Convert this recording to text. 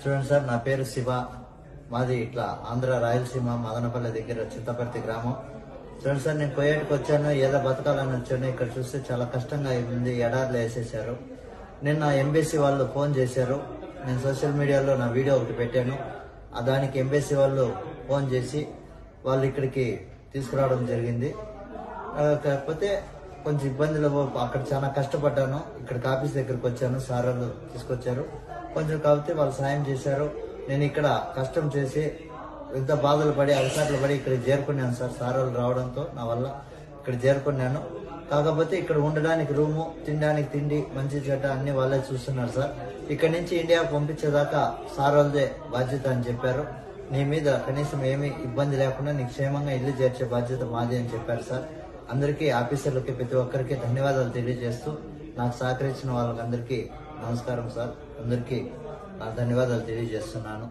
చూడండి సార్, నా పేరు శివ. మాది ఇట్లా ఆంధ్ర రాయలసీమ మదనపల్లి దగ్గర చింతపర్తి గ్రామం. చూడండి సార్, నేను కొయ్యేటికి వచ్చాను, ఏదో బతకాలని వచ్చాను. ఇక్కడ చూస్తే చాలా కష్టంగా ఉంది, ఎడార్లు వేసేసారు. నిన్న ఎంబీసీ వాళ్ళు ఫోన్ చేశారు. నేను సోషల్ మీడియాలో నా వీడియో ఒకటి పెట్టాను. దానికి ఎంబీసీ వాళ్ళు ఫోన్ చేసి వాళ్ళు ఇక్కడికి తీసుకురావడం జరిగింది. కాకపోతే కొంచెం ఇబ్బందులు, అక్కడ చాలా కష్టపడ్డాను. ఇక్కడికి ఆఫీస్ దగ్గరికి వచ్చాను, సార్ వాళ్ళు తీసుకొచ్చారు. కొంచెం కాకపోతే వాళ్ళు సాయం చేశారు. నేను ఇక్కడ కష్టం చేసి ఎంత బాధలు పడి అలసాట్లు పడి ఇక్కడికి చేరుకున్నాను సార్. సార్ వాళ్ళు రావడంతో నా వల్ల ఇక్కడ చేరుకున్నాను. కాకపోతే ఇక్కడ ఉండడానికి రూము, తినడానికి తిండి, మంచి చెడ్డ అన్ని వాళ్ళే చూస్తున్నారు సార్. ఇక్కడి నుంచి ఇండియాకు పంపించేదాకా సార్ వాళ్ళదే బాధ్యత అని చెప్పారు. నీ మీద కనీసం ఏమీ ఇబ్బంది లేకుండా నీకు క్షేమంగా ఇల్లు చేర్చే బాధ్యత మాది అని చెప్పారు సార్. అందరికీ, ఆఫీసర్లకి, ప్రతి ఒక్కరికి ధన్యవాదాలు తెలియజేస్తూ నాకు సహకరించిన వాళ్ళకందరికీ నమస్కారం సార్. అందరికీ నా ధన్యవాదాలు తెలియజేస్తున్నాను.